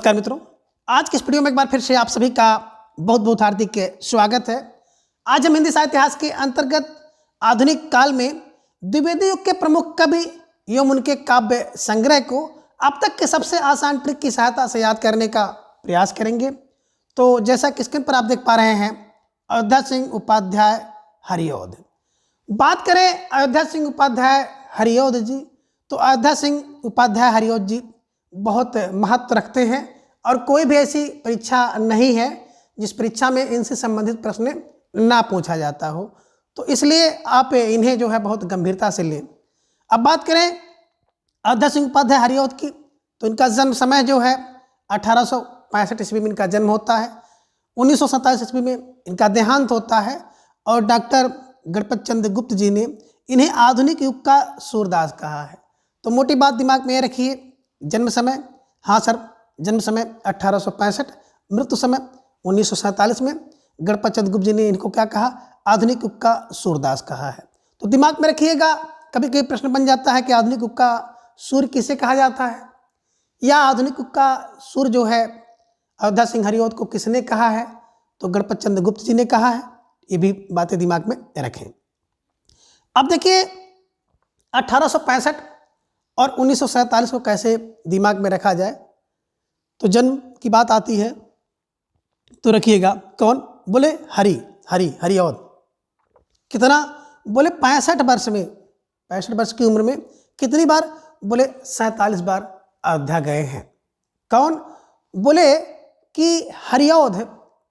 नमस्कार मित्रों, आज की इस वीडियो में एक बार फिर से आप सभी का बहुत बहुत हार्दिक स्वागत है। आज हम हिंदी साहित्य इतिहास के अंतर्गत आधुनिक काल में द्विवेदी युग के प्रमुख कवि एवं उनके काव्य संग्रह को अब तक के सबसे आसान ट्रिक की सहायता से याद करने का प्रयास करेंगे। तो जैसा कि स्क्रीन पर आप देख पा रहे हैं, अयोध्या सिंह उपाध्याय हरिऔध। बात करें अयोध्या सिंह उपाध्याय हरिऔध जी, तो अयोध्या सिंह उपाध्याय हरिऔध जी बहुत महत्व रखते हैं और कोई भी ऐसी परीक्षा नहीं है जिस परीक्षा में इनसे संबंधित प्रश्न ना पूछा जाता हो, तो इसलिए आप इन्हें जो है बहुत गंभीरता से लें। अब बात करें अयोध्या सिंह उपाध्याय हरिऔध की, तो इनका जन्म समय जो है 1865 ईस्वी में इनका जन्म होता है। 1927 ईस्वी में इनका देहांत होता है और डॉक्टर गणपत चंद्र गुप्त जी ने इन्हें आधुनिक युग का सूरदास कहा है। तो मोटी बात दिमाग में रखिए, जन्म समय, हाँ सर, जन्म समय 1865, मृत्यु समय 1947 में गणपत चंद्र गुप्त जी ने इनको क्या कहा? आधुनिक युग का सूरदास कहा है। तो दिमाग में रखिएगा, कभी कभी प्रश्न बन जाता है कि आधुनिक युग का सूर्य किसे कहा जाता है, या आधुनिक युग का सूर्य जो है अयोध्या सिंह हरिऔध को किसने कहा है? तो गणपत चंद्र गुप्त जी ने कहा है। ये भी बातें दिमाग में रखें। अब देखिए 1865 और 1947 को कैसे दिमाग में रखा जाए। तो जन्म की बात आती है तो रखिएगा, कौन? बोले हरिऔध। कितना? बोले 65 वर्ष में, 65 वर्ष की उम्र में कितनी बार? बोले 47 बार अयोध्या गए हैं। कौन? बोले कि हरिऔध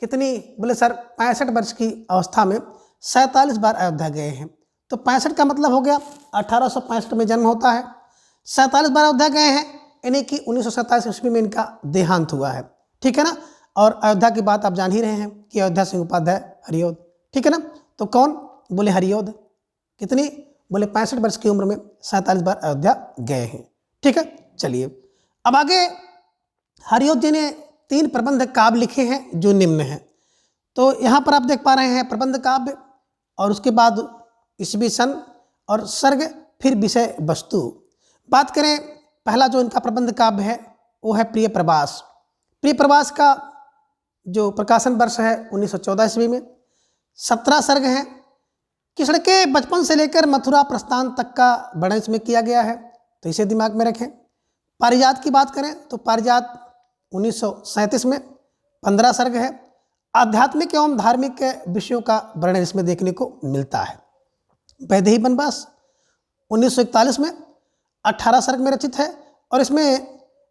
कितनी? बोले सर 65 वर्ष की अवस्था में 47 बार अयोध्या गए हैं। तो 65 का मतलब हो गया 1865 में जन्म होता है, 47 बार अयोध्या गए हैं, यानी कि 1927 ईस्वी में इनका देहांत हुआ है। ठीक है ना। और अयोध्या की बात आप जान ही रहे हैं कि अयोध्या सिंह उपाध्याय हरिऔध, ठीक है ना। तो कौन? बोले हरिऔध। कितनी? बोले 65 वर्ष की उम्र में 47 बार अयोध्या गए हैं। ठीक है, चलिए अब आगे। हरिऔध जी ने 3 प्रबंध काव्य लिखे हैं जो निम्न हैं। तो यहाँ पर आप देख पा रहे हैं प्रबंध काव्य, और उसके बाद ईस्वी सन और सर्ग, फिर विषय वस्तु। बात करें, पहला जो इनका प्रबंध काव्य है वो है प्रिय प्रवास। प्रिय प्रवास का जो प्रकाशन वर्ष है 1914 ईस्वी में। 17 सर्ग हैं। कृष्ण के बचपन से लेकर मथुरा प्रस्थान तक का वर्णन इसमें किया गया है, तो इसे दिमाग में रखें। पारिजात की बात करें तो पारिजात 1937 में 15 सर्ग है। आध्यात्मिक एवं धार्मिक विषयों का वर्णन इसमें देखने को मिलता है। वैदेही वनवास 1941 में 18 सर्ग में रचित है, और इसमें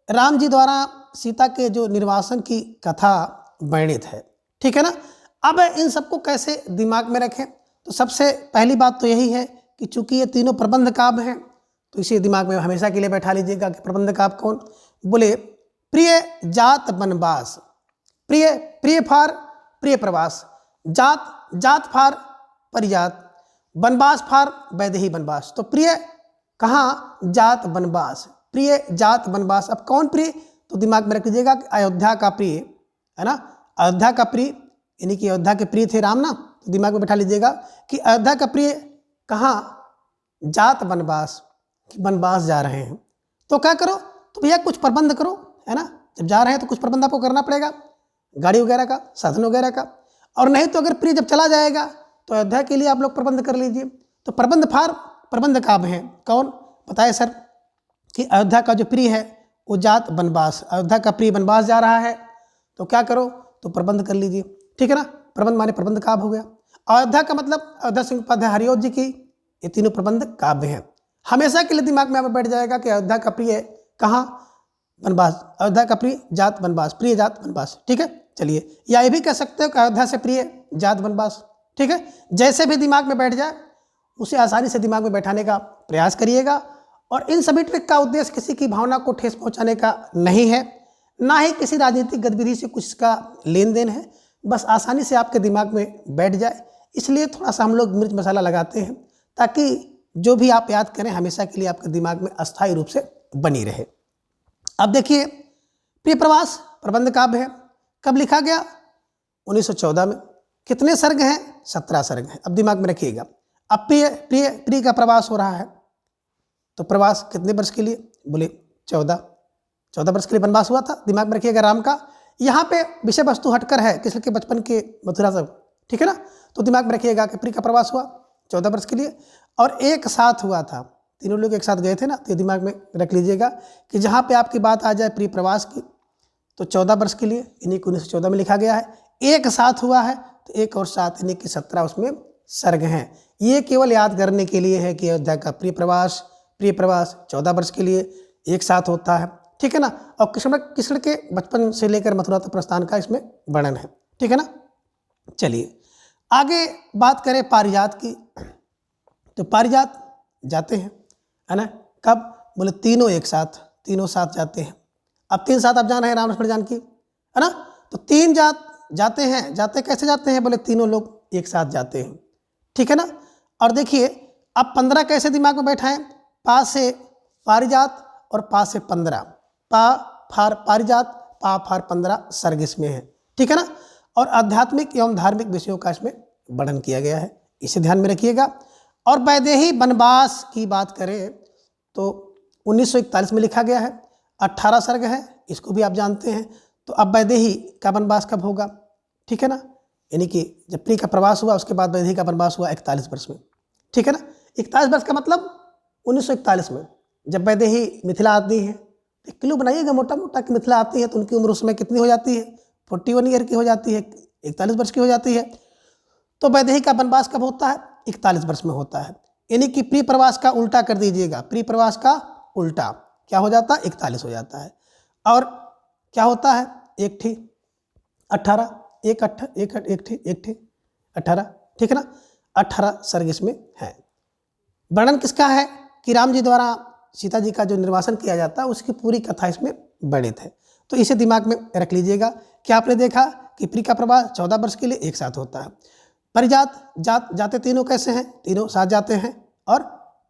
राम जी द्वारा सीता के जो निर्वासन की कथा वर्णित है। ठीक है ना। अब इन सबको कैसे दिमाग में रखें? तो सबसे पहली बात तो यही है कि चूंकि ये तीनों प्रबंध काव्य हैं, तो इसे दिमाग में हमेशा के लिए बैठा लीजिएगा कि प्रबंध काव्य कौन? बोले प्रिय जात वनवास। प्रिय फार प्रिय प्रवास, जात फार परिजात, वनवास फार वैदेही वनवास। तो प्रिय कहाँ? जात वनवास, प्रिय जात वनवास। अब कौन प्रिय? तो दिमाग में रख लीजिएगा कि अयोध्या का प्रिय, है ना। अयोध्या का प्रिय, यानी कि अयोध्या के प्रिय थे राम ना, तो दिमाग में बैठा लीजिएगा कि अयोध्या का प्रिय कहाँ? जात वनवास, वनवास जा रहे हैं। तो क्या करो? तो भैया कुछ प्रबंध करो, है ना। जब जा रहे हैं तो कुछ प्रबंध आपको करना पड़ेगा, गाड़ी वगैरह का, साधन वगैरह का। और नहीं तो अगर प्रिय जब चला जाएगा तो अयोध्या के लिए आप लोग प्रबंध कर लीजिए। तो प्रबंध फार प्रबंध काव्य हैं। कौन? बताए सर कि अयोध्या का जो प्रिय है वो जात वनवास, अयोध्या का प्रिय वनवास जा रहा है, तो क्या करो? तो प्रबंध कर लीजिए। ठीक है ना। प्रबंध माने प्रबंध काव्य हो गया। अयोध्या का मतलब अयोध्या सिंह उपाध्याय हरिऔध जी की ये तीनों प्रबंध काव्य हैं। हमेशा के लिए दिमाग में आप बैठ जाएगा कि अयोध्या का प्रिय कहाँ? वनवास, अयोध्या का प्रिय जात वनवास, प्रिय जात वनवास। ठीक है, चलिए। या ये भी कह सकते हो कि अयोध्या से प्रिय जात वनवास। ठीक है, जैसे भी दिमाग में बैठ जाए उसे आसानी से दिमाग में बैठाने का प्रयास करिएगा। और इन सभी ट्रिक का उद्देश्य किसी की भावना को ठेस पहुंचाने का नहीं है, ना ही किसी राजनीतिक गतिविधि से कुछ इसका लेन देन है, बस आसानी से आपके दिमाग में बैठ जाए। इसलिए थोड़ा सा हम लोग मिर्च मसाला लगाते हैं ताकि जो भी आप याद करें हमेशा के लिए आपके दिमाग में अस्थायी रूप से बनी रहे। अब देखिए, प्रिय प्रवास प्रबंध काव्य है। कब लिखा गया? 1914 में। कितने सर्ग हैं? 17 सर्ग हैं। अब दिमाग में रखिएगा। अब प्रिय का प्रवास हो रहा है, तो प्रवास कितने वर्ष के लिए? बोले 14। 14 वर्ष के लिए वनवास हुआ था, दिमाग में रखिएगा राम का। यहाँ पे विषय वस्तु हटकर है कृष्ण के बचपन के मथुरा से, ठीक है ना। तो दिमाग में रखिएगा कि प्री का प्रवास हुआ 14 वर्ष के लिए और एक साथ हुआ था, तीनों लोग एक साथ गए थे ना। तो दिमाग में रख लीजिएगा कि जहाँ पे आपकी बात आ जाए प्री प्रवास की तो 14 वर्ष के लिए, इन्हीं को 1914 में लिखा गया है। एक साथ हुआ है तो एक और साथ, यानी कि 17 उसमें सर्ग हैं। ये केवल याद करने के लिए है कि अयोध्या का प्री प्रवास 14 वर्ष के लिए एक साथ होता है, ठीक है ना। और कृष्ण के बचपन से लेकर मथुरा तक प्रस्थान का इसमें वर्णन है, ठीक है ना। चलिए आगे बात करें पारिजात की। तो पारिजात जाते हैं, है ना। कब? बोले तीनों एक साथ, तीनों साथ जाते हैं। अब 3 साथ आप जान रहे हैं, राम लक्ष्मण जानकी, है ना। तो 3 जाते हैं। जाते कैसे जाते हैं? बोले तीनों लोग एक साथ जाते हैं, ठीक है ना। और देखिए अब 15 कैसे दिमाग में बैठाएं? पा से पारिजात और पा से 15, पा फार पारिजात, पा फार 15 सर्ग इसमें है, ठीक है ना। और आध्यात्मिक एवं धार्मिक विषयों का इसमें वर्णन किया गया है, इसे ध्यान में रखिएगा। और वैदेही वनवास की बात करें तो 1941 में लिखा गया है, 18 सर्ग है, इसको भी आप जानते हैं। तो अब वैदेही का वनवास कब होगा, ठीक है ना। यानी कि जब प्री का प्रवास हुआ उसके बाद वैदेही का वनवास हुआ 41 वर्ष में, ठीक है ना। 41 वर्ष का मतलब 1941 में जब वैदेही मिथिला आती है। एक किलो बनाइएगा मोटा मोटा कि मिथिला आती है तो उनकी उम्र उसमें कितनी हो जाती है? 41 ईयर की हो जाती है, 41 वर्ष की हो जाती है। तो वैदेही का वनवास कब होता है? 41 वर्ष में होता है। यानी कि प्री प्रवास का उल्टा कर दीजिएगा, प्री प्रवास का उल्टा क्या हो जाता है? 41 हो जाता है। और क्या होता है? एक ठी 18, एक 18, ठीक है ना। 18 सर्ग इसमें है। वर्णन किसका है? कि राम जी द्वारा सीता जी का जो निर्वासन किया जाता है उसकी पूरी कथा इसमें वर्णित है। तो इसे दिमाग में रख लीजिएगा कि आपने देखा कि प्री का प्रवास 14 वर्ष के लिए एक साथ होता है। परिजात जाते तीनों कैसे हैं? तीनों साथ जाते हैं। और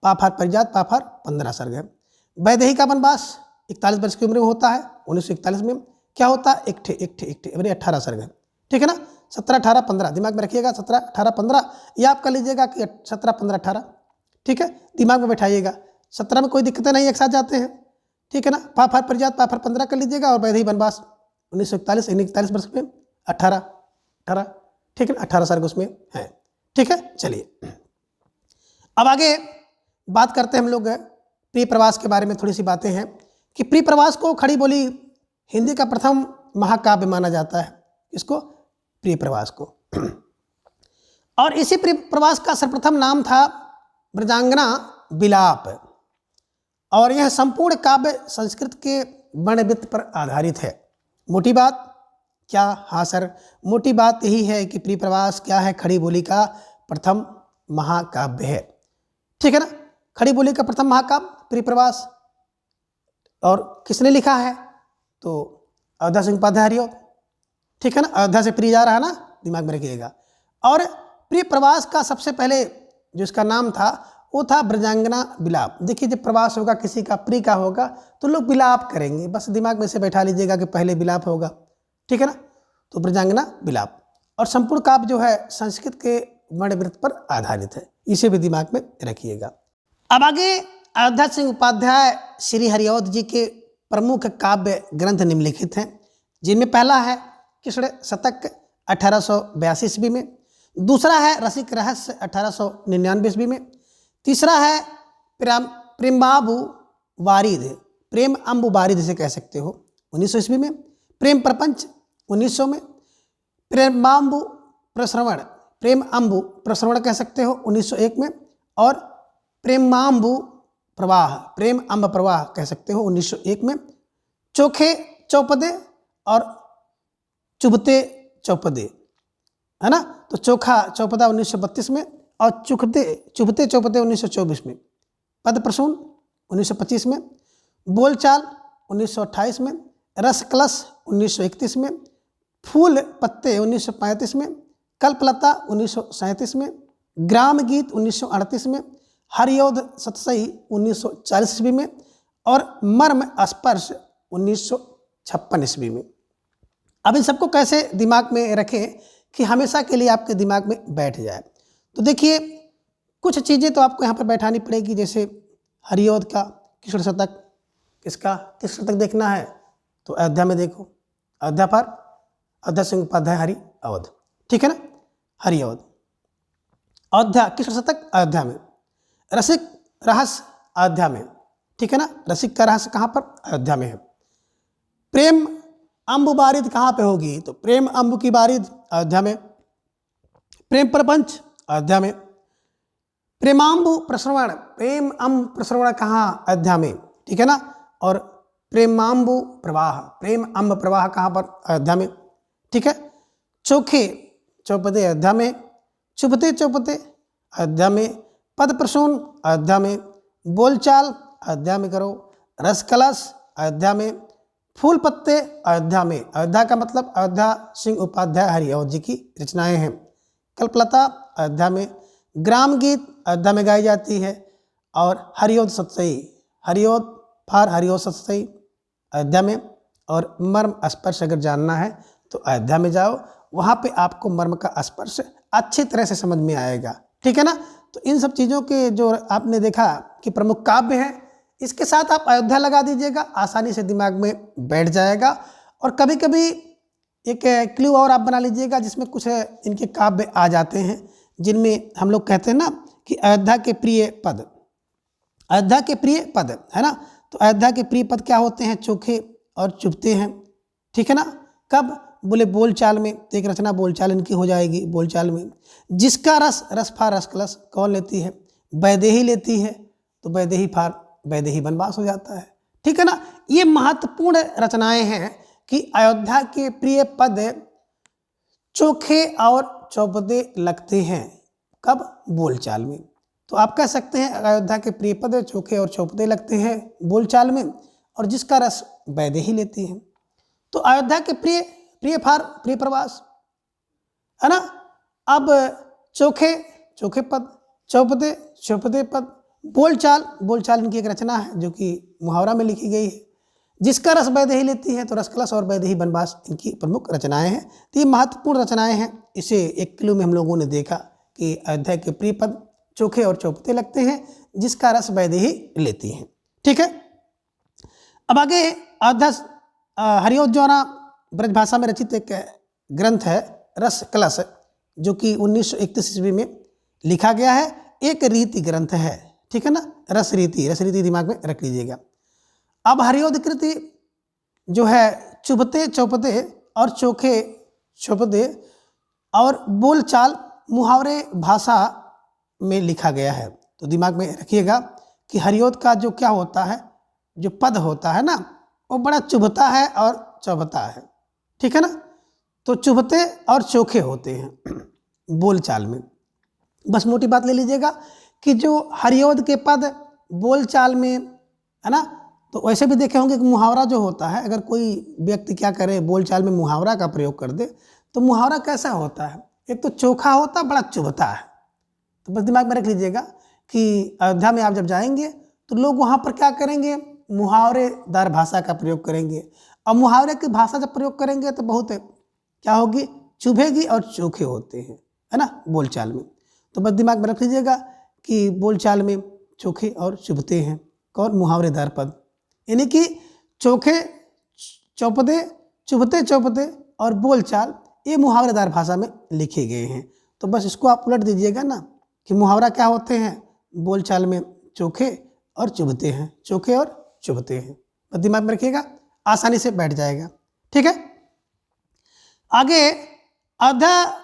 पाफार परिजात, पाफार 15 सर्ग है। वैदेही का वनवास 41 वर्ष की उम्र में होता है, 1941 में क्या होता है? एक ठे 18 सर्ग है, ठीक है ना। 17, 18, 15 दिमाग में रखिएगा, 17, 18, 15 ये आप कर लीजिएगा कि 17, 15, 18, ठीक है। दिमाग में बैठाइएगा, 17 में कोई दिक्कतें नहीं, एक साथ जाते हैं, ठीक है ना। पाफार परिजात, पाफार 15 कर लीजिएगा। और वैदेही वनवास 1941 वर्ष में 18, ठीक है ना, 18 सर्ग उसमें है, ठीक है। चलिए अब आगे बात करते हैं हम लोग प्री प्रवास के बारे में। थोड़ी सी बातें हैं कि प्री प्रवास को खड़ी बोली हिंदी का प्रथम महाकाव्य माना जाता है, इसको प्री प्रवास को। और इसी प्री प्रवास का सर्वप्रथम नाम था ब्रजांगना विलाप। और यह संपूर्ण काव्य संस्कृत के वर्णवृत्त पर आधारित है। मोटी बात क्या? हाँ सर, मोटी बात यही है कि प्री प्रवास क्या है? खड़ी बोली का प्रथम महाकाव्य है, ठीक है ना। खड़ी बोली का प्रथम महाकाव्य प्री प्रवास। और किसने लिखा है? तो अयोध्या सिंह उपाध्याय हरिऔध, ठीक है ना। अयोध्या से प्री जा रहा है ना, दिमाग में रखिएगा। और प्री प्रवास का सबसे पहले जो इसका नाम था वो था ब्रजांगना विलाप। देखिए जब प्रवास होगा किसी का, प्री का होगा तो लोग विलाप करेंगे, बस दिमाग में से बैठा लीजिएगा कि पहले विलाप होगा, ठीक है ना। तो ब्रजांगना विलाप। और संपूर्ण काव्य जो है संस्कृत के वर्णवृत्त पर आधारित है, इसे भी दिमाग में रखिएगा। अब आगे अयोध्या सिंह उपाध्याय श्री हरिऔध जी के प्रमुख काव्य ग्रंथ निम्नलिखित हैं, जिनमें पहला है कृष्ण शतक 1882 ईस्वी में, दूसरा है रसिक रहस्य 1899 ईस्वी में, तीसरा है प्रेमाबु वारिद, प्रेम अम्बु वारिद इसे कह सकते हो 1900 ईस्वी में, प्रेम प्रपंच 1900 में, प्रेमाम्बु प्रश्रवण, प्रेम अम्बु प्रश्रवण कह सकते हो 1901 में, और प्रेमाम्बु प्रवाह, प्रेम अम्ब प्रवाह कह सकते हो 1901 में, चोखे चौपदे और चुभते चौपदे, है ना। तो चोखा चौपदा 1932 में और चुभते चौपदे 1924 में, पद प्रसून 1925 में, बोलचाल 1928 में, रस कलश 1931 में, फूल पत्ते 1935 में, कल्पलता 1937 में, ग्राम गीत 1938 में, हरिऔध सतसई 1940 ईस्वी में, और मर्म स्पर्श 1956 ईस्वी में। अब इन सबको कैसे दिमाग में रखें कि हमेशा के लिए आपके दिमाग में बैठ जाए। तो देखिए कुछ चीज़ें तो आपको यहाँ पर बैठानी पड़ेगी, जैसे हरिऔध का कृष्ण शतक, किसका, किस शतक देखना है, तो अयोध्या में देखो, अयोध्या पर अयोध्या सिंह उपाध्याय हरि अवध, ठीक है ना, हरि अवध। अयोध्या किस शतक, अयोध्या में। रसिक रहस्य अयोध्या में, ठीक है ना, रसिक का रहस्य कहाँ पर, अयोध्या में है। प्रेम अम्ब बारिद कहाँ पे होगी, तो प्रेम अम्ब की बारिद अयोध्या में। प्रेम प्रपंच अयोध्या में। प्रेमाम्बु प्रश्रवण, प्रेम अम्ब प्रश्रवण कहाँ, अयोध्या में, ठीक है ना। और प्रेमाम्बु प्रवाह, प्रेम अम्ब प्रवाह कहाँ पर, अयोध्या में, ठीक है। चोखे चौपदे अयोध्या में। चुपते चौपते अयोध्या में। पद प्रसून अयोध्या में। बोलचाल अयोध्या में करो। रस कलश अयोध्या में। फूल पत्ते अयोध्या में। अयोध्या का मतलब अयोध्या सिंह उपाध्याय हरि अवध जी की रचनाएं हैं। कल्पलता अयोध्या में। ग्राम गीत अयोध्या में गाई जाती है। और हरिओद सतसई, हरिओद फार हरिओद सतसई अयोध्या में। और मर्म स्पर्श अगर जानना है तो अयोध्या में जाओ, वहाँ पे आपको मर्म का स्पर्श अच्छी तरह से समझ में आएगा, ठीक है ना। तो इन सब चीज़ों के जो आपने देखा कि प्रमुख काव्य हैं, इसके साथ आप अयोध्या लगा दीजिएगा, आसानी से दिमाग में बैठ जाएगा। और कभी कभी एक क्लू और आप बना लीजिएगा जिसमें कुछ इनके काव्य आ जाते हैं, जिनमें हम लोग कहते हैं ना कि अयोध्या के प्रिय पद, अयोध्या के प्रिय पद है ना। तो अयोध्या के प्रिय पद क्या होते हैं, चोखे और चुभते हैं, ठीक है ना। कब, बोले बोलचाल में, तो एक रचना बोलचाल इनकी हो जाएगी, बोलचाल में। जिसका रस, रस फार रस कलश कौन लेती है, वैदेही लेती है, तो वैदेही फार वैदेही वनवास हो जाता है, ठीक है ना। ये महत्वपूर्ण रचनाएं हैं कि अयोध्या के प्रिय पद चोखे और चौपदे लगते हैं, कब, बोलचाल में। तो आप कह सकते हैं अयोध्या के प्रिय पद चोखे और चौपदे लगते हैं बोलचाल में, और जिसका रस वैदेही लेती है। तो अयोध्या के प्रिय, प्रिय फार प्रिय प्रवास है ना। अब चोखे, चोखे पद, चौपदे, चौपदे पद, बोलचाल, बोलचाल इनकी एक रचना है जो कि मुहावरा में लिखी गई है। जिसका रस वैदेही लेती है, तो रसकलश और वैदेही वनवास इनकी प्रमुख रचनाएं हैं। तो ये महत्वपूर्ण रचनाएं हैं। इसे एक क्लू में हम लोगों ने देखा कि अयोध्या के प्रिय पद चोखे और चौपते लगते हैं, जिसका रस वैदेही लेती हैं, ठीक है। अब आगे अयोध्या हरिओद द्वारा ब्रजभाषा में रचित एक ग्रंथ है रस कलश, जो कि 1931 ईस्वी में लिखा गया है। एक रीति ग्रंथ है, ठीक है ना, रस रीति, रस रीति दिमाग में रख लीजिएगा। अब हरिओद कृति जो है चुभते चौपते और चोखे चौपते और बोलचाल मुहावरे भाषा में लिखा गया है। तो दिमाग में रखिएगा कि हरिओद का जो क्या होता है, जो पद होता है ना, वो बड़ा चुभता है और चौभता है, ठीक है ना। तो चुभते और चोखे होते हैं बोलचाल में। बस मोटी बात ले लीजिएगा कि जो हरिओद के पद बोलचाल में है ना, तो वैसे भी देखे होंगे कि मुहावरा जो होता है, अगर कोई व्यक्ति क्या करे, बोलचाल में मुहावरा का प्रयोग कर दे, तो मुहावरा कैसा होता है, एक तो चोखा होता, बड़ा चुभता है। तो बस दिमाग में रख लीजिएगा कि अयोध्या में आप जब जाएंगे तो लोग वहाँ पर क्या करेंगे, मुहावरेदार भाषा का प्रयोग करेंगे। और मुहावरे की भाषा जब प्रयोग करेंगे तो बहुत क्या होगी, चुभेगी और चोखे होते हैं, है ना, बोलचाल में। तो बस दिमाग में रख लीजिएगा कि बोलचाल में चोखे और चुभते हैं कौन, मुहावरेदार पद, यानी कि चोखे चौपदे, चुभते चौपदे और बोलचाल, ये मुहावरेदार भाषा में लिखे गए हैं। तो बस इसको आप उलट दीजिएगा ना कि मुहावरा क्या होते हैं, बोलचाल में चोखे और चुभते हैं, चोखे और चुभते हैं। बस दिमाग में रखिएगा, आसानी से बैठ जाएगा, ठीक है। आगे अयोध्या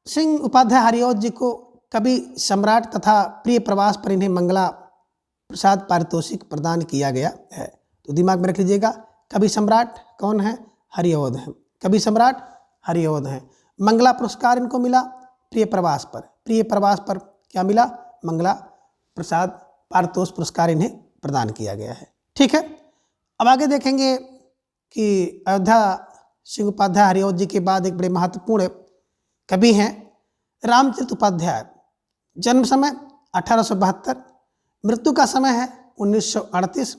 सिंह उपाध्याय हरिओद जी को कवि सम्राट तथा प्रिय प्रवास पर इन्हें मंगला प्रसाद पारितोषिक प्रदान किया गया है। तो दिमाग में रख लीजिएगा, कवि सम्राट कौन है, हरिओद है, कवि सम्राट हरिओद है। मंगला पुरस्कार इनको मिला प्रिय प्रवास पर, प्रिय प्रवास पर क्या मिला, मंगला प्रसाद पारितोष पुरस्कार इन्हें प्रदान किया गया है, ठीक है। अब आगे देखेंगे कि अयोध्या सिंह उपाध्याय हरिओद जी के बाद एक बड़े महत्वपूर्ण कवि हैं रामचरित उपाध्याय। जन्म समय 1872, मृत्यु का समय है 1938।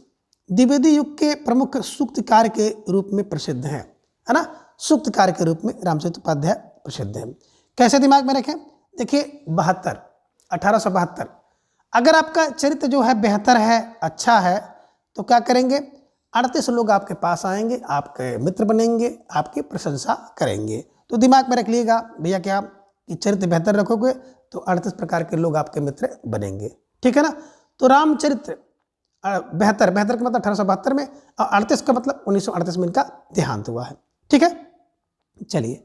द्विवेदी युग के प्रमुख सूक्तकार के रूप में प्रसिद्ध हैं, है ना, सूक्तकार के रूप में रामचरित उपाध्याय प्रसिद्ध हैं। कैसे दिमाग में रखें, देखिए 72, 1872, अगर आपका चरित्र जो है बेहतर है, अच्छा है, तो क्या करेंगे, 38 लोग आपके पास आएंगे, आपके मित्र बनेंगे, आपकी प्रशंसा करेंगे। तो दिमाग में रख लीजिएगा भैया क्या कि चरित्र बेहतर रखोगे तो 38 प्रकार के लोग आपके मित्र बनेंगे, ठीक है ना। तो रामचरित्र बेहतर का मतलब 1872 में, और 38 का मतलब 1938 में इनका देहांत हुआ है, ठीक है। चलिए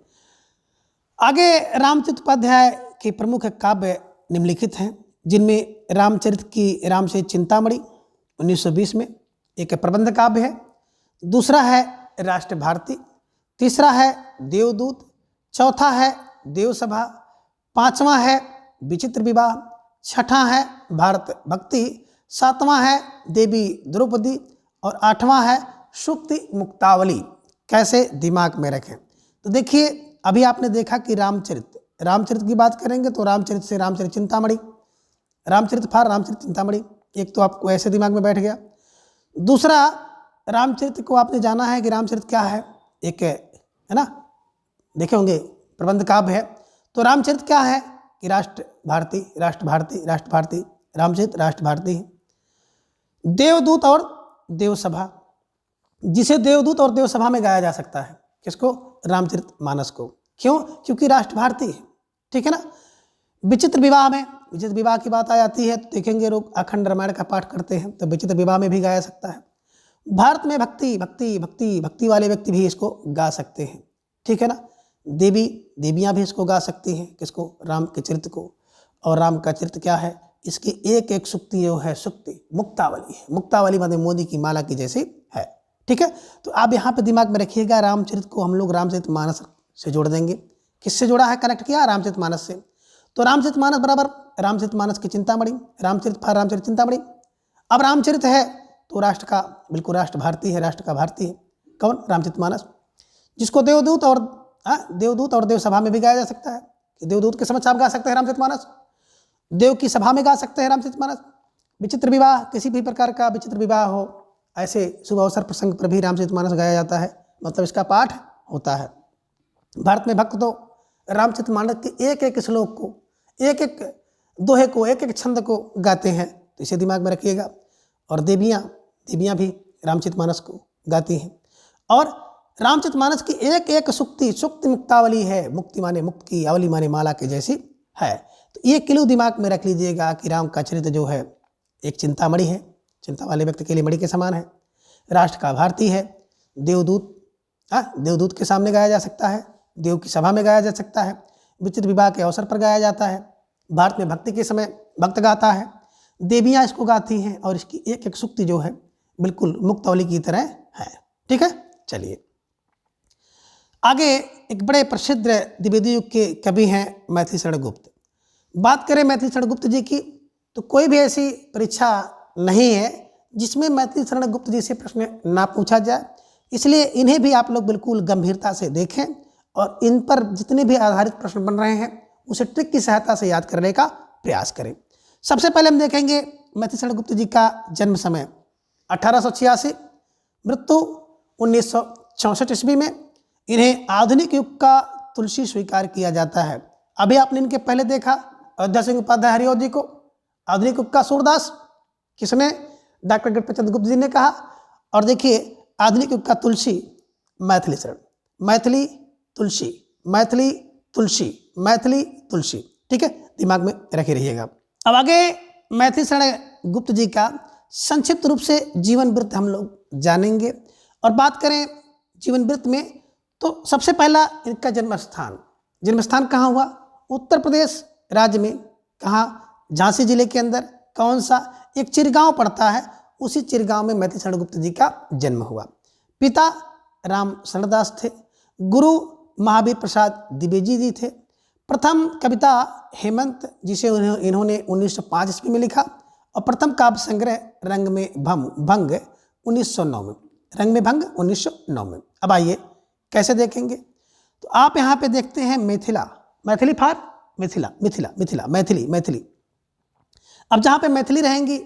आगे, रामचरितोपाध्याय के प्रमुख काव्य निम्नलिखित हैं, जिनमें रामचरित की राम से चिंतामणि 1920 में एक प्रबंध काव्य है, दूसरा है राष्ट्र भारती, तीसरा है देवदूत, चौथा है देवसभा, पांचवा है विचित्र विवाह, छठा है भारत भक्ति, सातवां है देवी द्रौपदी और आठवां है सुप्ति मुक्तावली। कैसे चिंतामणि में रखें, तो देखिए अभी आपने देखा कि रामचरित की बात करेंगे तो रामचरित से रामचरित चिंतामणि, रामचरित फार रामचरित चिंतामणि, एक तो आपको ऐसे दिमाग में बैठ गया। दूसरा, रामचरित को आपने जाना है कि रामचरित क्या है, एक है ना, देखे होंगे प्रबंध काव्य है। तो रामचरित क्या है कि राष्ट्र भारती, रामचरित राष्ट्र भारती है। देवदूत और देवसभा, जिसे देवदूत और देवसभा में गाया जा सकता है, किसको, रामचरित मानस को, क्यों, क्योंकि राष्ट्र भारती है, ठीक है ना। विचित्र विवाह में, विचित्र विवाह की बात आ जाती है तो देखेंगे लोग अखंड रामायण का पाठ करते हैं तो विचित्र विवाह में भी गाया सकता है। भारत में भक्ति वाले व्यक्ति भी इसको गा सकते हैं, ठीक है ना। देवियां भी इसको गा सकती हैं, किसको, राम के चरित्र को। और राम का चरित्र क्या है, इसकी एक एक सुक्ति जो है, सुक्ति मुक्तावली है, मुक्तावली मतलब मोदी की माला की जैसी है, ठीक है। तो आप यहाँ पे दिमाग में रखिएगा, रामचरित को हम लोग रामचरितमानस से जोड़ देंगे। किससे जोड़ा है, कनेक्ट किया, रामचरितमानस से। तो रामचरितमानस बराबर रामचरितमानस की चिंतामणि, रामचरित फार रामचरित चिंतामणि। अब रामचरित है तो राष्ट्र का, बिल्कुल राष्ट्र भारती है, राष्ट्र का भारती है कौन, रामचरितमानस, जिसको देवदूत और देवसभा में भी गाया जा सकता है कि देवदूत के समक्ष आप गा सकते हैं रामचरितमानस, देव की सभा में गा सकते हैं रामचरितमानस। विचित्र विवाह, किसी भी प्रकार का विचित्र विवाह हो, ऐसे शुभ अवसर प्रसंग पर भी रामचरितमानस गाया जाता है, मतलब इसका पाठ होता है। भारत में भक्त तो रामचरितमानस के एक एक श्लोक को, एक एक दोहे को, एक एक छंद को गाते हैं, तो इसे दिमाग में रखिएगा। और देवियाँ भी रामचरितमानस को गाती हैं। और रामचरितमानस की एक एक सुक्ति मुक्तावली है, मुक्ति माने मुक्त की, अवली माने माला के जैसी है। तो ये क्लू दिमाग में रख लीजिएगा कि राम का चरित्र जो है एक चिंतामणि है, चिंता वाले व्यक्ति के लिए मणि के समान है, राष्ट्र का भारती है, देवदूत के सामने गाया जा सकता है, देव की सभा में गाया जा सकता है, विचित्र विवाह के अवसर पर गाया जाता है, भारत में भक्ति के समय भक्त गाता है, देवियाँ इसको गाती हैं और इसकी एक एक सुक्ति जो है बिल्कुल मुक्तावली की तरह है, ठीक है। चलिए आगे, एक बड़े प्रसिद्ध द्विवेदी युग के कवि हैं मैथिली शरण गुप्त। बात करें मैथिली शरण गुप्त जी की तो कोई भी ऐसी परीक्षा नहीं है जिसमें मैथिली शरण गुप्त जी से प्रश्न ना पूछा जाए, इसलिए इन्हें भी आप लोग बिल्कुल गंभीरता से देखें और इन पर जितने भी आधारित प्रश्न बन रहे हैं उसे ट्रिक की सहायता से याद करने का प्रयास करें। सबसे पहले हम देखेंगे मैथिली शरण गुप्त जी का जन्म समय 1886, मृत्यु 1964 ईस्वी में। इन्हें आधुनिक युग का तुलसी स्वीकार किया जाता है। अभी आपने इनके पहले देखा अयोध्या सिंह उपाध्याय हरिऔध जी को आधुनिक युग का सूरदास, किसने, डॉक्टर गणपत चंद्र गुप्त जी ने कहा। और देखिए आधुनिक युग का तुलसी मैथिली शरण, मैथिली तुलसी, मैथिली तुलसी, मैथिली तुलसी, ठीक है, दिमाग में रखे रहिएगा। अब आगे मैथिली शरण गुप्त जी का संक्षिप्त रूप से जीवन वृत्त हम लोग जानेंगे। और बात करें जीवन वृत्त में तो सबसे पहला इनका जन्मस्थान कहाँ हुआ, उत्तर प्रदेश राज्य में, कहाँ, झांसी जिले के अंदर, कौन सा, एक चिरगांव पड़ता है, उसी चिरगांव में मैथिली शरण गुप्त जी का जन्म हुआ। पिता राम शरणदास थे, गुरु महावीर प्रसाद द्विवेदी जी थे। प्रथम कविता हेमंत जिसे इन्होंने 1905 ईस्वी में लिखा, और प्रथम काव्य संग्रह रंग में भंग 1909 में, रंग में भंग 1909 में। अब आइए कैसे देखेंगे, तो आप यहाँ पे देखते हैं मिथिला, मैथिली फार मिथिला, मिथिला मिथिला मैथिली मैथिली। अब जहाँ पे मैथिली रहेंगी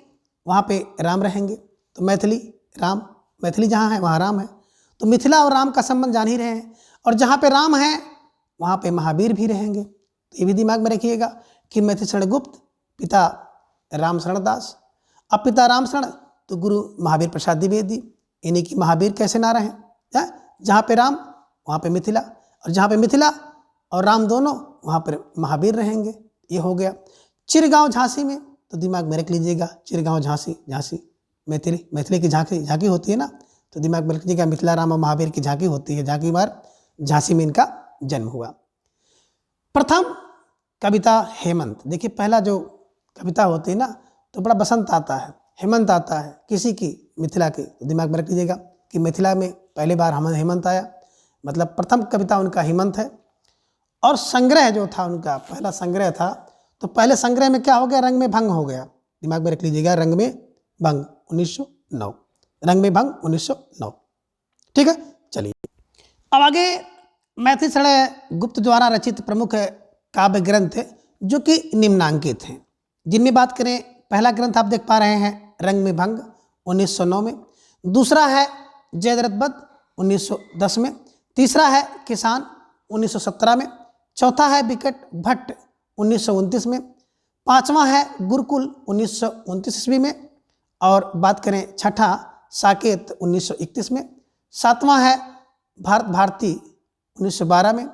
वहाँ पे राम रहेंगे, तो मैथिली राम, मैथिली जहाँ है वहाँ राम है, तो मिथिला और राम का संबंध जान ही रहे हैं। और जहाँ पे राम है वहाँ पे महावीर भी रहेंगे, तो ये भी दिमाग में रखिएगा कि मैथिली शरण गुप्त, पिता राम शरणदास। अब पिता राम शरण तो गुरु महावीर प्रसाद द्विवेदी, यानी कि महावीर कैसे ना रहें, जहाँ पे राम वहाँ पे मिथिला, और जहाँ पे मिथिला और राम दोनों वहाँ पर महावीर रहेंगे। ये हो गया। चिरगांव झांसी में, तो दिमाग में रख लीजिएगा, चिरगांव झांसी, झांसी मैथिली की झांकी होती है ना, तो दिमाग में रख लीजिएगा, मिथिला राम और महावीर की झांकी होती है, झांकी मार झांसी में इनका जन्म हुआ। प्रथम कविता हेमंत। देखिए पहला जो कविता होती है ना तो बड़ा बसंत आता है, हेमंत आता है, किसी की, मिथिला की, तो दिमाग में रख लीजिएगा कि मिथिला में पहली बार हेमंत आया, मतलब प्रथम कविता उनका हेमंत है। और संग्रह जो था उनका, पहला संग्रह था, तो पहले संग्रह में क्या हो गया, रंग में भंग हो गया, दिमाग में रख लीजिएगा, रंग में भंग 1909, रंग में भंग 1909। ठीक है, चलिए अब आगे मैथिली शरण गुप्त द्वारा रचित प्रमुख काव्य ग्रंथ जो कि निम्नांकित हैं, जिनमें बात करें, पहला ग्रंथ आप देख पा रहे हैं रंग में भंग 1909 में, दूसरा है जयद्रथ वध 1910 में, तीसरा है किसान 1917 में, चौथा है विकट भट्ट 1929 में, पांचवा है गुरुकुल 1929 ईस्वी में, और बात करें छठा साकेत 1931 में, सातवां है भारत भारती 1912 में,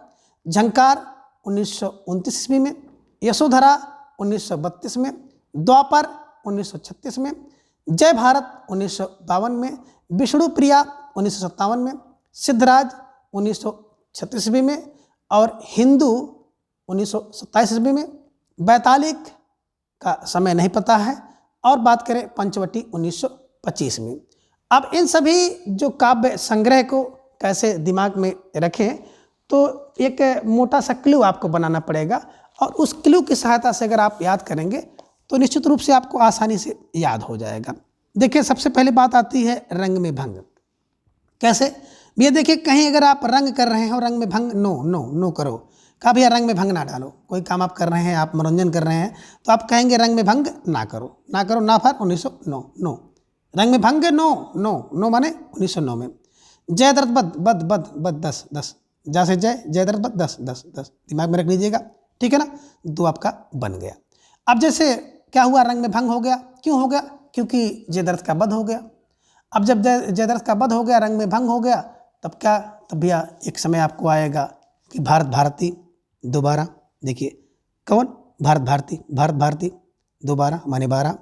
झंकार 1929 ईस्वी में, यशोधरा 1932 में, द्वापर 1936 में, जय भारत 1952 में, विष्णु प्रिया 1957 में, सिद्धराज 1936 ईस्वी में, और हिंदू 1927 ईस्वी में, बैतालिक का समय नहीं पता है, और बात करें पंचवटी 1925 में। अब इन सभी जो काव्य संग्रह को कैसे दिमाग में रखें, तो एक मोटा सा क्लू आपको बनाना पड़ेगा, और उस क्लू की सहायता से अगर आप याद करेंगे तो निश्चित रूप से आपको आसानी से याद हो जाएगा। देखिए सबसे पहले बात आती है रंग में भंग। कैसे भैया, देखिए कहीं अगर आप रंग कर रहे हो, रंग में भंग नो नो नो करो, कहा भैया रंग में भंग ना डालो, कोई काम आप कर रहे हैं, आप मनोरंजन कर रहे हैं, तो आप कहेंगे रंग में भंग ना करो, ना करो, ना फर 1909, नो, रंग में भंग नो नो नो माने 1909 में। जयद्रथ बद बद बद बद 10 10, जा से जय, जयद्रथ बद 10 10 10, दिमाग में रख लीजिएगा, ठीक है ना, दो आपका बन गया। अब जैसे क्या हुआ, रंग में भंग हो गया, क्यों हो गया, क्योंकि जयद्रथ का वध हो गया। अब जब जयद्रथ का वध हो गया, रंग में भंग हो गया, तब क्या, तब भैया एक समय आपको आएगा कि भारत भारती दोबारा, देखिए कौन, भारत भारती, भारत भारती दोबारा माने 12,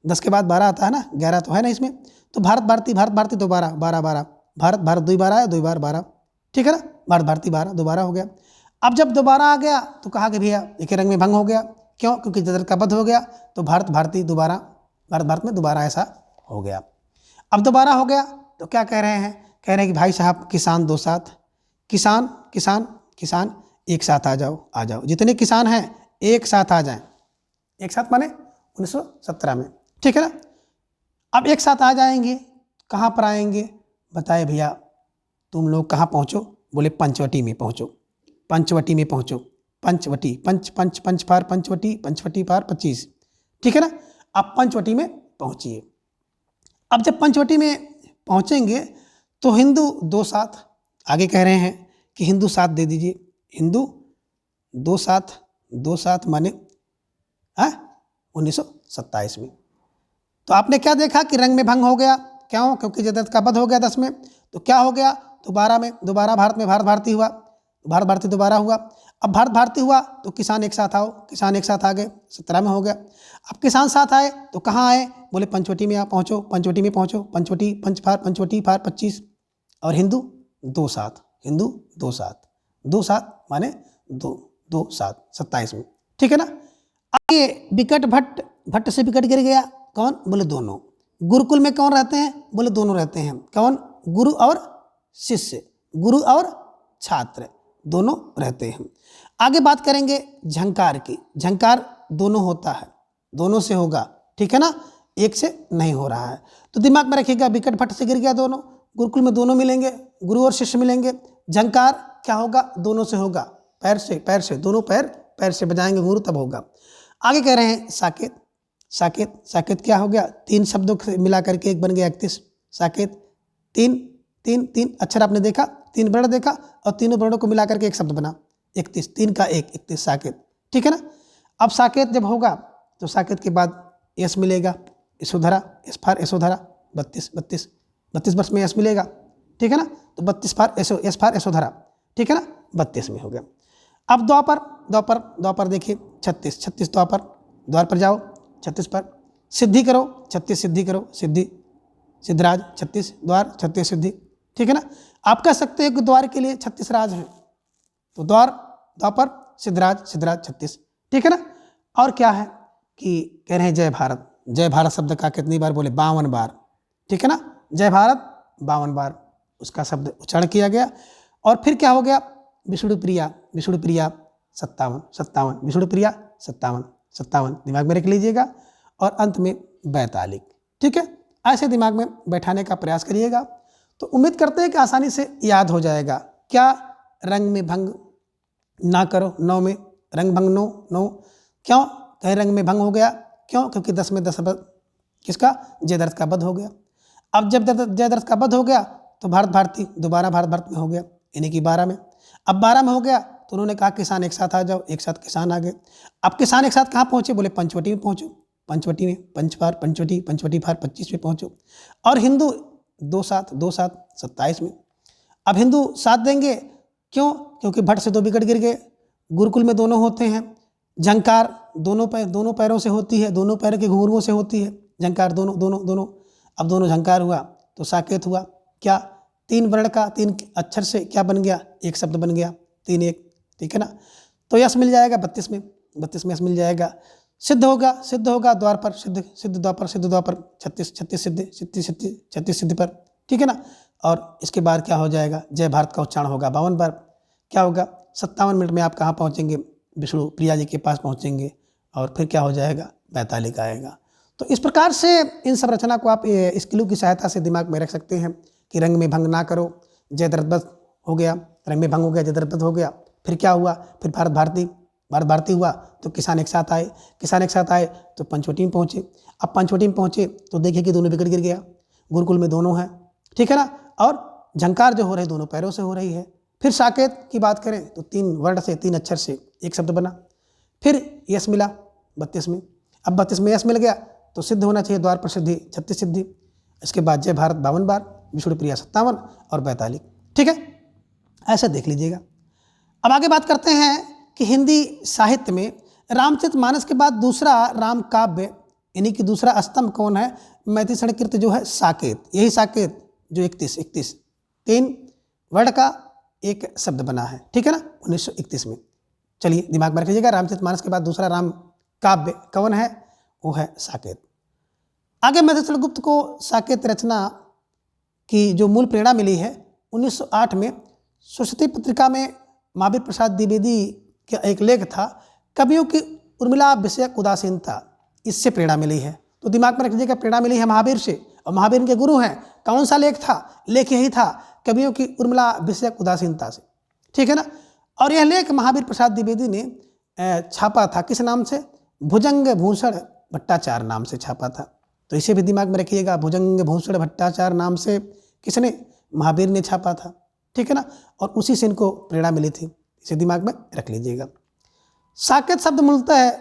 10 के बाद 12 आता है ना, 11 तो है ना इसमें, तो भारत भारती दोबारा 12 12, भारत भारत 2 बार आया, 2 बार 12, ठीक है ना, भारत भारती 12 दोबारा हो गया। अब जब दोबारा आ गया तो कहा कि भैया देखिए रंग में भंग हो गया, क्यों, क्योंकि जयद्रथ का वध हो गया, तो भारत भारती दोबारा, भारत भारत में दोबारा ऐसा हो गया। अब दोबारा हो गया तो क्या कह रहे हैं, कह रहे हैं कि भाई साहब किसान दो साथ, किसान किसान किसान एक साथ आ जाओ, आ जाओ, जितने किसान हैं एक साथ आ जाएं, एक साथ माने 1917 में, ठीक है ना। अब एक साथ आ जाएंगे, कहाँ पर आएंगे, बताए भैया तुम लोग कहाँ पहुँचो, बोले पंचवटी में पहुँचो, पंचवटी में पहुँचो, पंचवटी, पंच पंच पंच पार पंचवटी, पंचवटी पार 25, ठीक है ना। अब पंचवटी में पहुँचिए। अब जब पंचवटी में पहुँचेंगे तो हिंदू दो साथ, आगे कह रहे हैं कि हिंदू साथ दे दीजिए, हिंदू दो साथ माने 1927 में। तो आपने क्या देखा कि रंग में भंग हो गया, क्यों, क्योंकि जयद्रथ का वध हो गया 10 में, तो क्या हो गया, तो 12 में दोबारा भारत में भारत भारती हुआ, भारत भारती दोबारा हुआ। अब भारत भारती हुआ तो किसान एक साथ आओ, किसान एक साथ आ गए, 17 में हो गया। अब किसान साथ आए तो कहाँ आए, बोले पंचवटी में पहुँचो, पंचवटी में पहुँचो, पंचवटी पंच पार 25, और हिंदू दो साथ, हिंदू दो साथ माने दो साथ 27 में, ठीक है ना। अब ये विकट भट्ट से विकट गिर गया, कौन, बोले दोनों। गुरुकुल में कौन रहते हैं, बोले दोनों रहते हैं, कौन, गुरु और शिष्य, गुरु और छात्र दोनों रहते हैं। आगे बात करेंगे झंकार की, झंकार दोनों होता है, दोनों से होगा, ठीक है ना, एक से नहीं हो रहा है। तो दिमाग में रखिएगा विकट भट्ट से गिर गया दोनों, गुरुकुल में दोनों मिलेंगे, गुरु और शिष्य मिलेंगे, झंकार क्या होगा, दोनों से होगा, पैर से दोनों पैर से बजाएंगे गुरु तब होगा। आगे कह रहे हैं साकेत, साकेत क्या हो गया, 3 शब्दों से मिला करके एक बन गया 31, साकेत, 3 अक्षर आपने देखा, 3 वर्ण देखा, और तीनों वर्णों को मिला करके एक शब्द बना 31, 3 का 1 31 साकेत, ठीक है ना। अब साकेत जब होगा तो साकेत के बाद यश मिलेगा, यशोधरा, यशफार यशोधरा 32, 32 वर्ष में यश मिलेगा, ठीक है ना। तो 32 फार एस फार यशोधरा, ठीक है ना, 32 में हो गया। अब द्वापर, द्वापर द्वापर देखिए 36, 36 द्वापर, द्वार पर जाओ 36 पर, सिद्धि करो 36 सिद्धि करो, सिद्धि सिद्धराज 36 द्वार 36 सिद्धि, ठीक है ना। आप कह सकते हो कि द्वार के लिए 36 राज हैं, तो द्वार द्वापर सिद्धराज सिद्धराज 36, ठीक है ना। और क्या है कि कह रहे हैं जय भारत, जय भारत शब्द का कितनी बार बोले, 52 बार, ठीक है ना। जय भारत 52 बार उसका शब्द उच्चारण किया गया। और फिर क्या हो गया, विष्णुप्रिया, विष्णुप्रिया 57, 57 विष्णुप्रिया 57, 57 दिमाग में रख लीजिएगा। और अंत में 42, ठीक है। ऐसे दिमाग में बैठाने का प्रयास करिएगा, तो उम्मीद करते हैं कि आसानी से याद हो जाएगा। क्या रंग में भंग ना करो, 9 में रंग भंग 9, 9 क्यों कहीं रंग में भंग हो गया, क्यों, क्योंकि 10 में 10 किसका, जयद्रथ का वध हो गया। अब जब जयद्रथ का वध हो गया तो भारत भारती दोबारा भारत भारत में हो गया, यानी कि 12 में। अब 12 में हो गया तो उन्होंने कहा किसान एक साथ आ जाओ, एक साथ किसान आ गए। अब किसान एक साथ कहाँ पहुँचे, बोले पंचवटी में पहुँचो, पंचवटी में, पंचवार पंचवटी, पंचवटी फार 25 में पहुँचो। और हिंदू 2 साथ 2 साथ 27 में। अब हिंदू साथ देंगे, क्यों, क्योंकि भट्ट से 2 विकेट गिर गए, गुरुकुल में दोनों होते हैं, झंकार दोनों पैरों से होती है, दोनों पैरों के घुंघरुओं से होती है, झंकार दोनों दोनों दोनों। अब दोनों झंकार हुआ तो साकेत हुआ, क्या 3 वर्ण का 3 अक्षर से क्या बन गया, एक शब्द बन गया, 3 1, ठीक है ना। तो यश मिल जाएगा 32 में, 32 में यश मिल जाएगा। सिद्ध होगा, सिद्ध होगा द्वार पर, सिद्ध सिद्ध द्वापर, सिद्ध द्वापर 36, 36 सिद्धि, सिद्धि सिद्धि 36 सिद्धि पर, ठीक है ना। और इसके बाद क्या हो जाएगा, जय भारत का उच्चारण होगा 52 बार। क्या होगा, 57 मिनट में आप कहाँ पहुँचेंगे, विष्णु प्रिया जी के पास पहुँचेंगे। और फिर क्या हो जाएगा, 42 आएगा। तो इस प्रकार से इन सब रचना को आप इस क्लू की सहायता से दिमाग में रख सकते हैं कि रंग में भंग ना करो, जयद्रथ हो गया, रंग में भंग हो गया, जयद्रथ हो गया। फिर क्या हुआ, फिर भारत भारती हुआ तो किसान एक साथ आए, किसान एक साथ आए तो पंचवटी में पहुँचे। अब पंचवटी में पहुँचे तो देखे कि दोनों विकेट गिर गया, गुरुकुल में दोनों हैं, ठीक है ना। और झंकार जो हो रही दोनों पैरों से हो रही है। फिर साकेत की बात करें तो 3 वर्ण से 3 अक्षर से एक शब्द बना। फिर यश मिला 32 में। अब 32 में यश मिल गया तो सिद्ध होना चाहिए द्वार पर सिद्धि 36 सिद्धि। इसके बाद जय भारत 52 बार, विष्णुप्रिया 57 और 42, ठीक है। ऐसा देख लीजिएगा। अब आगे बात करते हैं कि हिंदी साहित्य में रामचरितमानस के बाद दूसरा राम काव्य यानी कि दूसरा स्तंभ कौन है, मैथिली कृत जो है साकेत। यही साकेत जो 31 3 वर्ण का एक शब्द बना है, ठीक है ना, 1931 में। चलिए दिमाग में रखिएगा, रामचरितमानस के बाद दूसरा राम काव्य कौन है, वो है साकेत। आगे मैथिली गुप्त को साकेत रचना की जो मूल प्रेरणा मिली है 1908 में सरस्वती पत्रिका में महावीर प्रसाद द्विवेदी का एक लेख था, कवियों की उर्मिला विषयक उदासीनता, इससे प्रेरणा मिली है। तो दिमाग में रख लीजिएगा, प्रेरणा मिली है महावीर से, और महावीर के गुरु हैं। कौन सा लेख था, लेख यही था, कवियों की उर्मिला विषयक उदासीनता से, ठीक है ना। और यह लेख महावीर प्रसाद द्विवेदी ने छापा था, किस नाम से, भुजंग भूषण भट्टाचार्य नाम से छापा था। तो इसे भी दिमाग में रखिएगा, भुजंग भूषण भट्टाचार्य नाम से किसने, महावीर ने छापा था, ठीक है ना। और उसी से इनको प्रेरणा मिली थी, इसे दिमाग में रख लीजिएगा। साकेत शब्द मूलतः है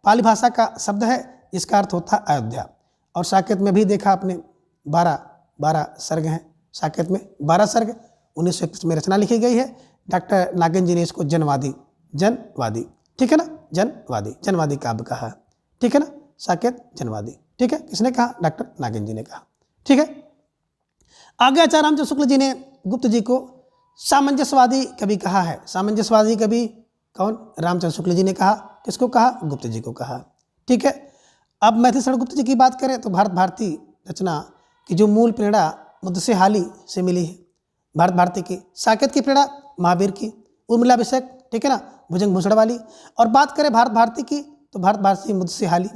पाली भाषा का शब्द है, इसका अर्थ होता है अयोध्या। और साकेत में भी देखा आपने 12 सर्ग हैं, साकेत में 12 सर्ग। 1931 में रचना लिखी गई है, डॉक्टर नागेंद्र जी ने इसको जनवादी, ठीक है ना, जनवादी काव्य कहा है, ठीक है ना, साकेत जनवादी, ठीक है। किसने कहा, डॉक्टर नागेंद्र जी ने कहा, ठीक है। आगे आचार्य रामचंद्र शुक्ल जी ने गुप्त जी को सामंजस्यवादी कवि कहा है। सामंजस्यवादी कवि कौन, रामचंद्र शुक्ल जी ने कहा, किसको कहा, गुप्त जी को कहा, ठीक है। अब मैथिली शरण गुप्त जी की बात करें तो भारत भारती रचना की जो मूल प्रेरणा मुद्दसे हाली से मिली है, भारत भारती की। साकेत की प्रेरणा महावीर की, उर्मिला विषयक, ठीक है ना, भुजंग भूषण वाली। और बात करें भारत भारती की तो भारत भारती मुद्दसे हाली।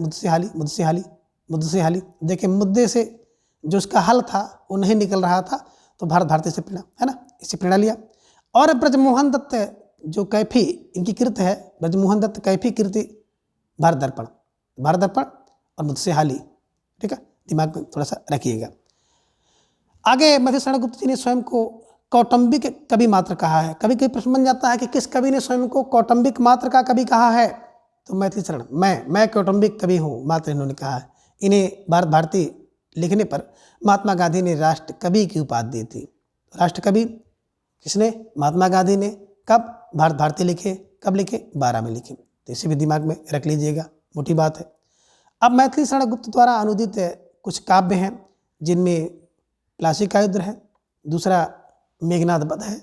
देखिए मुद्दे से जो उसका हल था वो नहीं निकल रहा था, तो भारत भारती से प्रेरणा, है ना, इससे प्रेरणा लिया। और ब्रजमोहन दत्त जो कैफी इनकी कृत है, ब्रजमोहन दत्त कैफी कृति भारत दर्पण और मुद्दसे हाली, ठीक है, दिमाग में थोड़ा सा रखिएगा। आगे मैथिली शरण गुप्त जी ने स्वयं को कौटुंबिक कवि मात्र कहा है। कभी कभी प्रश्न बन जाता है कि किस कवि ने स्वयं को कौटुंबिक मात्र का कवि कहा है, तो मैथिली शरण, मैं कौटुंबिक कवि हूँ मात्र इन्होंने कहा है। इन्हें भारत भारती लिखने पर महात्मा गांधी ने राष्ट्र कवि की उपाधि दी थी। राष्ट्र कवि किसने? महात्मा गांधी ने। कब? भारत भारती लिखे। कब लिखे? 12 में लिखे। तो इसे भी दिमाग में रख लीजिएगा, मोटी बात है। अब मैथिली शरण गुप्त द्वारा अनुदित कुछ काव्य हैं जिनमें प्लासी का युद्ध है, दूसरा मेघनाद वध है,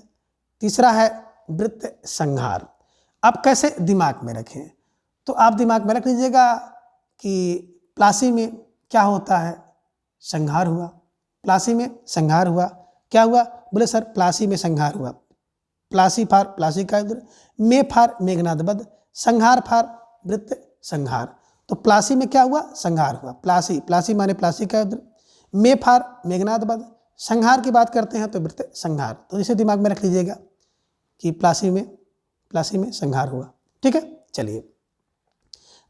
तीसरा है वृत्त संहार। अब कैसे दिमाग में रखें? तो आप दिमाग में रख लीजिएगा कि प्लासी में क्या होता है? संहार हुआ। प्लासी में संहार हुआ। क्या हुआ? बोले सर प्लासी में संहार हुआ। प्लासी फार प्लासी का युद्ध, मे फार मेघनाद वध, संहार फार वृत्त संहार। तो प्लासी में क्या हुआ? संहार हुआ। प्लासी, प्लासी माने प्लासी का युद्ध, मे फार मेघनाद वध, संहार की बात करते हैं तो वृत्त संहार। तो इसे दिमाग में रख लीजिएगा कि प्लासी में संहार हुआ। ठीक है, चलिए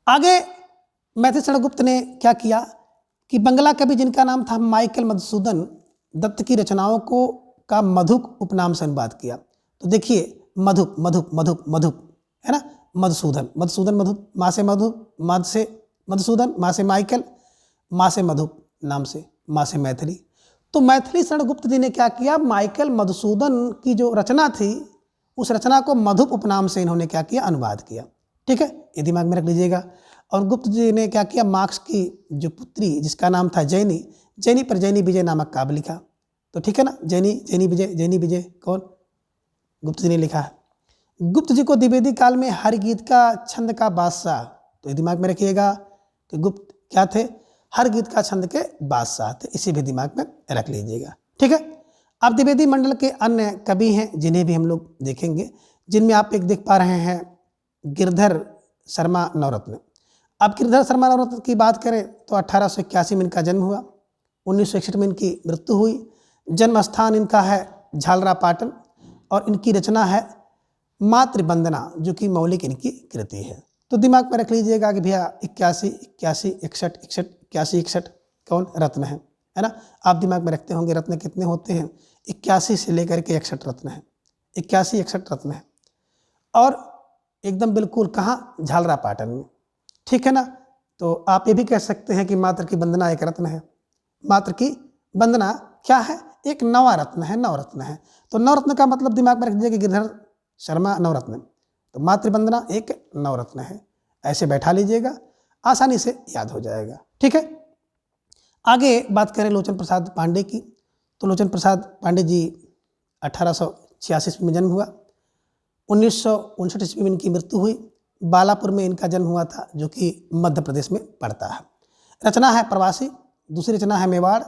आगे। मैथिली शरण गुप्त ने क्या किया कि बंगला कवि जिनका नाम था माइकल मधुसूदन दत्त की रचनाओं को का मधुप उपनाम से अनुवाद किया। तो देखिए मधुप मधुप मधुप मधुप है ना, मधुसूदन मधुसूदन मधुप, माँ से मधुप, माँ से मधुसूदन, माँ से माइकल, माँ से मधुप, नाम से माँ से मैथिली। तो मैथिली शरण गुप्त जी ने क्या किया? माइकल मधुसूदन की जो रचना थी उस रचना को मधुप उपनाम से इन्होंने क्या किया? अनुवाद किया। ठीक है, ये दिमाग में रख लीजिएगा। और गुप्त जी ने क्या किया? मार्क्स की जो पुत्री जिसका नाम था जैनी, जैनी पर जैनी विजय नामक काव्य लिखा। तो ठीक है ना, जैनी विजय कौन? गुप्त जी ने लिखा है। गुप्त जी को द्विवेदी काल में हर गीत का छंद का बादशाह, तो ये दिमाग में रखिएगा कि गुप्त क्या थे? हर गीत का छंद के बादशाह थे। इसे भी दिमाग में रख लीजिएगा। ठीक है, अब द्विवेदी मंडल के अन्य कवि हैं जिन्हें भी हम लोग देखेंगे, जिनमें आप एक देख पा रहे हैं गिरधर शर्मा नवरत्न। अब गिरधर शर्मा नवरत्न की बात करें तो 1881 में इनका जन्म हुआ, 1961 में इनकी मृत्यु हुई। जन्म स्थान इनका है झालरापाटन और इनकी रचना है मातृवंदना, जो कि मौलिक इनकी कृति है। तो दिमाग में रख लीजिएगा कि भैया 81, 61, 61, 61, 81, 61 कौन? रत्न है ना। आप दिमाग में रखते होंगे रत्न कितने होते हैं? 81 से लेकर के 61 रत्न है, 81, 61 रत्न है। और एकदम बिल्कुल कहाँ? झालरापाटन में। ठीक है ना। तो आप ये भी कह सकते हैं कि मात्र की वंदना एक रत्न है। मात्र की वंदना क्या है? एक नवा रत्न है, नवरत्न है। तो नवरत्न का मतलब दिमाग में रख दीजिए कि गिरधर शर्मा नवरत्न, तो मातृवंदना एक नवरत्न है। ऐसे बैठा लीजिएगा, आसानी से याद हो जाएगा। ठीक है, आगे बात करें लोचन प्रसाद पांडे की। तो लोचन प्रसाद पांडे जी 1886 में जन्म हुआ, 1959 ईस्वी में इनकी मृत्यु हुई। बालापुर में इनका जन्म हुआ था, जो कि मध्य प्रदेश में पड़ता है। रचना है प्रवासी, दूसरी रचना है मेवाड़,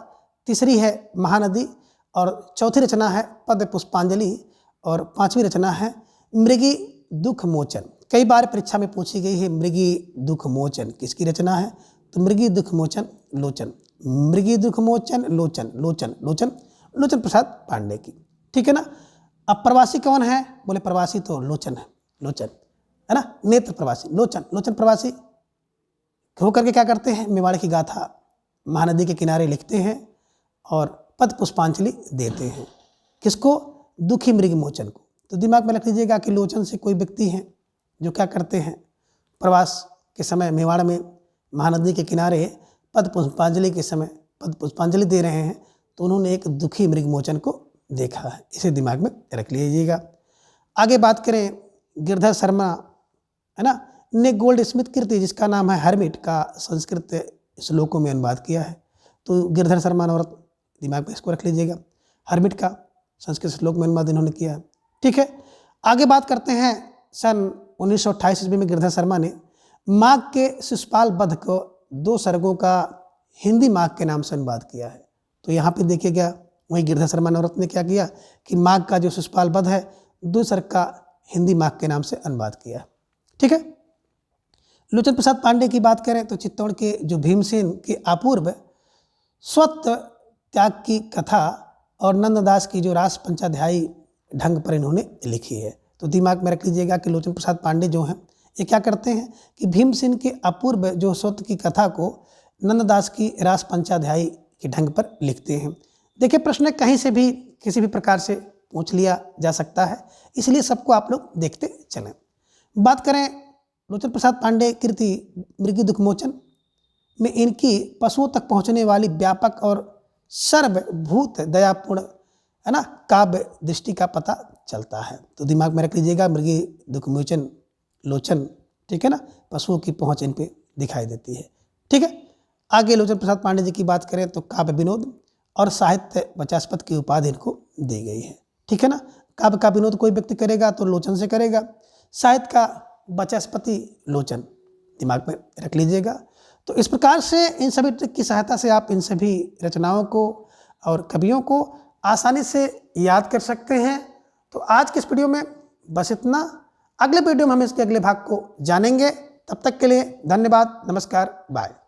तीसरी है महानदी और चौथी रचना है पद पुष्पांजलि और पांचवी रचना है मृगी दुख मोचन। कई बार परीक्षा में पूछी गई है मृगी दुख मोचन किसकी रचना है? तो मृगी दुख मोचन लोचन, मृगी दुख मोचन लोचन लोचन लोचन लोचन प्रसाद पांडे की। ठीक है ना। अब प्रवासी कौन है? बोले प्रवासी तो लोचन है, लोचन है ना, नेत्र प्रवासी लोचन। लोचन प्रवासी होकर के क्या करते हैं? मेवाड़ की गाथा महानदी के किनारे लिखते हैं और पद पुष्पांजलि देते हैं। किसको? दुखी मृग मोचन को। तो दिमाग में रख लीजिएगा कि लोचन से कोई व्यक्ति हैं जो क्या करते हैं? प्रवास के समय मेवाड़ में महानदी के किनारे पद पुष्पांजलि के समय पद पुष्पांजलि दे रहे हैं, तो उन्होंने एक दुखी मृग मोचन को देखा है। इसे दिमाग में रख लीजिएगा। आगे बात करें गिरधर शर्मा है ना, ने गोल्ड स्मिथ कृति जिसका नाम है हर्मिट का संस्कृत श्लोकों में अनुवाद किया है। तो गिरधर शर्मा नवरत्न दिमाग में इसको रख लीजिएगा, हर्मिट का संस्कृत श्लोक में अनुवाद इन्होंने किया है। ठीक है, आगे बात करते हैं सन 1928 ईस्वी में गिरधर शर्मा ने माघ के शिशुपाल वध को 2 सर्गों का हिंदी माघ के नाम से अनुवाद किया है। तो यहाँ पे देखिएगा वही गिरधर शर्मा नवरत्न ने क्या किया कि माघ का जो शिशुपाल वध है 2 सर्ग का हिंदी माघ के नाम से अनुवाद किया। ठीक है, लोचन प्रसाद पांडे की बात करें तो चित्तौड़ के जो भीमसेन के अपूर्व स्वत्व त्याग की कथा और नंददास की जो रास पंचाध्यायी ढंग पर इन्होंने लिखी है। तो दिमाग में रख लीजिएगा कि लोचन प्रसाद पांडे जो हैं ये क्या करते हैं कि भीमसेन के अपूर्व जो स्वत्व की कथा को नंददास की रास पंचाध्यायी के ढंग पर लिखते हैं। देखिए प्रश्न कहीं से भी किसी भी प्रकार से पूछ लिया जा सकता है, इसलिए सबको आप लोग देखते चलें। बात करें लोचन प्रसाद पांडे कृति मृगी दुख मोचन, में इनकी पशुओं तक पहुंचने वाली व्यापक और सर्वभूत दयापूर्ण है ना काव्य दृष्टि का पता चलता है। तो दिमाग में रख लीजिएगा, मृगी दुखमोचन लोचन, ठीक है ना, पशुओं की पहुंच इन पे दिखाई देती है। ठीक है, आगे लोचन प्रसाद पांडे जी की बात करें तो काव्य विनोद और साहित्य वचस्पति की उपाधि इनको दी गई है। ठीक है ना, काव्य का विनोद कोई व्यक्ति करेगा तो लोचन से करेगा, साहित्य का वचस्पति लोचन, दिमाग में रख लीजिएगा। तो इस प्रकार से इन सभी ट्रिक की सहायता से आप इन सभी रचनाओं को और कवियों को आसानी से याद कर सकते हैं। तो आज के इस वीडियो में बस इतना। अगले वीडियो में हम इसके अगले भाग को जानेंगे। तब तक के लिए धन्यवाद, नमस्कार, बाय।